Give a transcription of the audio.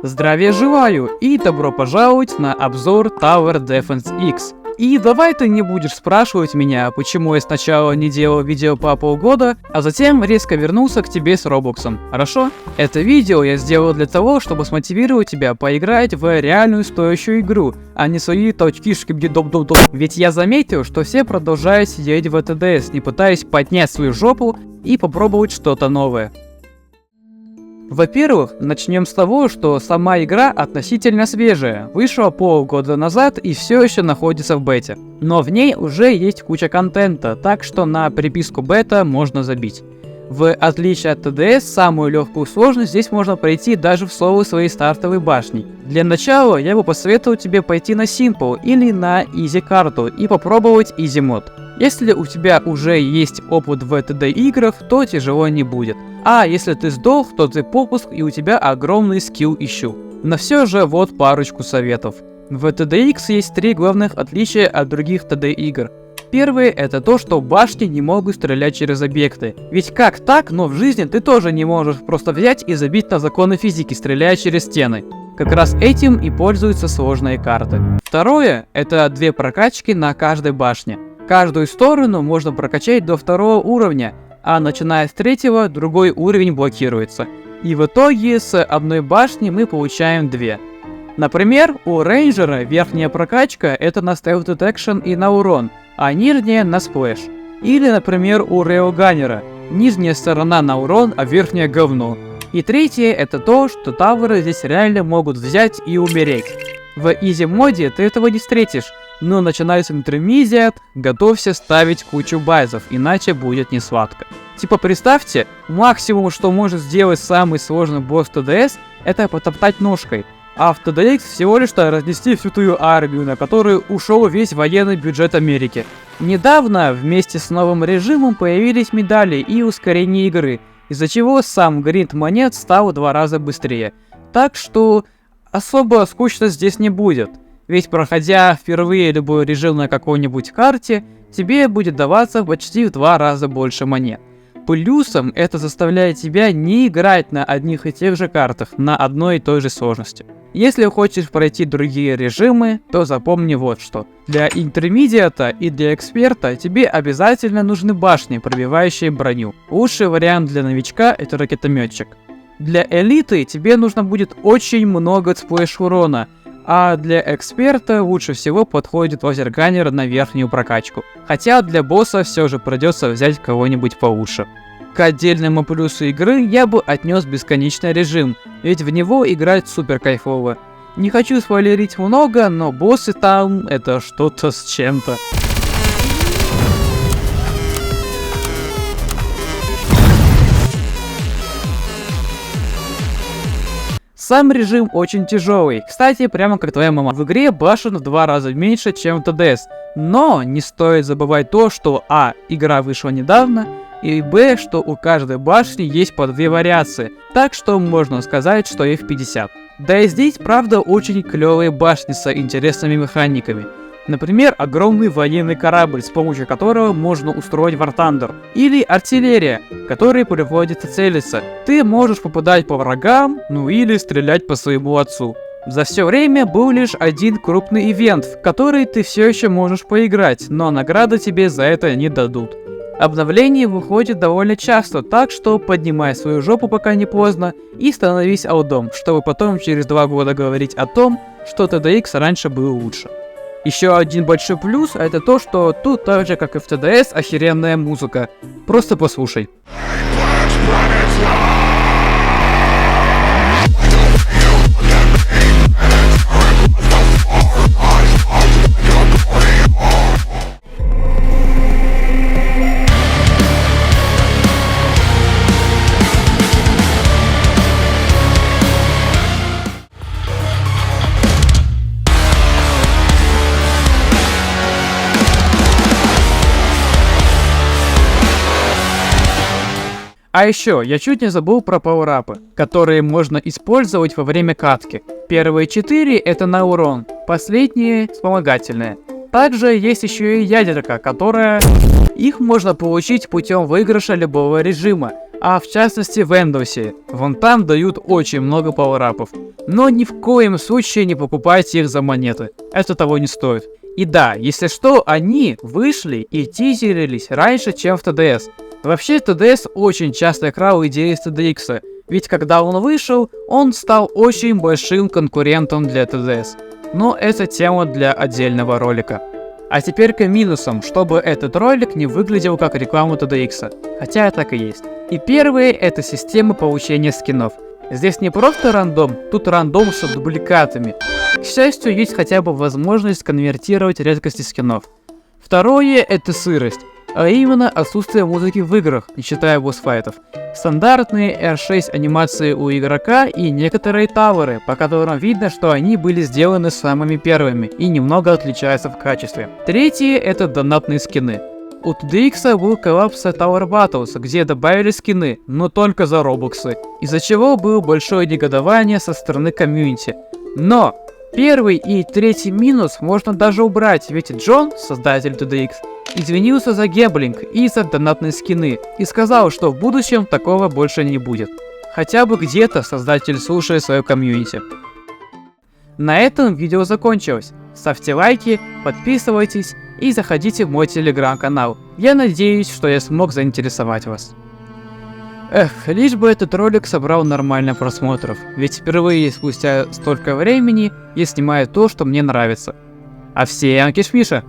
Здравия желаю и добро пожаловать на обзор Tower Defense X. И давай ты не будешь спрашивать меня, почему я сначала не делал видео по полгода, а затем резко вернулся к тебе с Роблоксом, хорошо? Это видео я сделал для того, чтобы смотивировать тебя поиграть в реальную стоящую игру, а не свои точкишки бди-доп-доп-доп. Ведь я заметил, что все продолжают сидеть в ТДС, не пытаясь поднять свою жопу и попробовать что-то новое. Во-первых, начнем с того, что сама игра относительно свежая, вышла полгода назад и все еще находится в бете. Но в ней уже есть куча контента, так что на приписку бета можно забить. В отличие от ТДС, самую легкую сложность здесь можно пройти даже в соло своей стартовой башни. Для начала я бы посоветовал тебе пойти на Simple или на Easy карту и попробовать Easy мод. Если у тебя уже есть опыт в ТД играх, то тяжело не будет. А если ты сдох, то ты попуск и у тебя огромный скилл ищу. Но все же вот парочку советов. В TDX есть три главных отличия от других ТД игр. Первое это то, что башни не могут стрелять через объекты. Ведь как так, но в жизни ты тоже не можешь просто взять и забить на законы физики, стреляя через стены. Как раз этим и пользуются сложные карты. Второе это две прокачки на каждой башне. Каждую сторону можно прокачать до второго уровня, а начиная с третьего другой уровень блокируется. И в итоге с одной башни мы получаем две. Например, у рейнджера верхняя прокачка это на Stealth Detection и на урон, а нижняя на сплэш. Или, например, у рейлганнера нижняя сторона на урон, а верхняя говно. И третье это то, что таверы здесь реально могут взять и умереть. В Easy моде ты этого не встретишь, но начиная с Intermediate, готовься ставить кучу байзов, иначе будет не сладко. Типа представьте, максимум что может сделать самый сложный босс ТДС, это потоптать ножкой, а в TDX всего лишь разнести всю твою армию, на которую ушел весь военный бюджет Америки. Недавно вместе с новым режимом появились медали и ускорение игры, из-за чего сам гринд монет стал в 2 раза быстрее. Так что особо скучно здесь не будет. Ведь проходя впервые любой режим на какой-нибудь карте, тебе будет даваться почти в 2 раза больше монет. Плюсом это заставляет тебя не играть на одних и тех же картах на одной и той же сложности. Если хочешь пройти другие режимы, то запомни вот что. Для интермедиата и для эксперта тебе обязательно нужны башни, пробивающие броню. Лучший вариант для новичка это ракетометчик. Для элиты тебе нужно будет очень много сплэш урона, а для эксперта лучше всего подходит лазерганнер на верхнюю прокачку. Хотя для босса все же придется взять кого-нибудь получше. К отдельному плюсу игры я бы отнес бесконечный режим, ведь в него играть супер кайфово. Не хочу спойлерить много, но боссы там это что-то с чем-то. Сам режим очень тяжелый, кстати, прямо как твоя мама. В игре башен в 2 раза меньше, чем в ТДС. Но не стоит забывать то, что а. Игра вышла недавно, и б. Что у каждой башни есть по 2 вариации, так что можно сказать, что их 50. Да и здесь правда очень клевые башни с интересными механиками. Например, огромный военный корабль, с помощью которого можно устроить War Thunder. Или артиллерия, которой приходится целиться. Ты можешь попадать по врагам, ну или стрелять по своему отцу. За все время был лишь один крупный ивент, в который ты все еще можешь поиграть, но награды тебе за это не дадут. Обновление выходит довольно часто, так что поднимай свою жопу пока не поздно и становись алдом, чтобы потом через 2 года говорить о том, что TDX раньше был лучше. Еще один большой плюс это то, что тут так же как и в ТДС охеренная музыка. Просто послушай. А еще, я чуть не забыл про пауэрапы, которые можно использовать во время катки. Первые 4 это на урон, последние вспомогательные. Также есть еще и ядерка, которая... Их можно получить путем выигрыша любого режима, а в частности в Windows. Вон там дают очень много пауэрапов. Но ни в коем случае не покупайте их за монеты, это того не стоит. И да, если что, они вышли и тизерились раньше, чем в TDS. Вообще, TDS очень часто крал идеи с TDX, ведь когда он вышел, он стал очень большим конкурентом для TDS. Но это тема для отдельного ролика. А теперь к минусам, чтобы этот ролик не выглядел как реклама TDX, хотя так и есть. И первое — это система получения скинов. Здесь не просто рандом, тут рандом с дубликатами. К счастью, есть хотя бы возможность конвертировать редкости скинов. Второе — это сырость, а именно отсутствие музыки в играх, не считая босс-файтов. Стандартные R6 анимации у игрока и некоторые таверы, по которым видно, что они были сделаны самыми первыми и немного отличаются в качестве. Третье — это донатные скины. У TDX был коллапс с Tower Battles, где добавили скины, но только за робоксы, из-за чего было большое негодование со стороны комьюнити. Но первый и третий минус можно даже убрать, ведь Джон, создатель TDX, извинился за гемблинг и за донатные скины и сказал, что в будущем такого больше не будет. Хотя бы где-то создатель слушает свое комьюнити. На этом видео закончилось. Ставьте лайки, подписывайтесь и заходите в мой телеграм-канал. Я надеюсь, что я смог заинтересовать вас. Лишь бы этот ролик собрал нормально просмотров, ведь впервые спустя столько времени я снимаю то, что мне нравится. А всем кишмиша!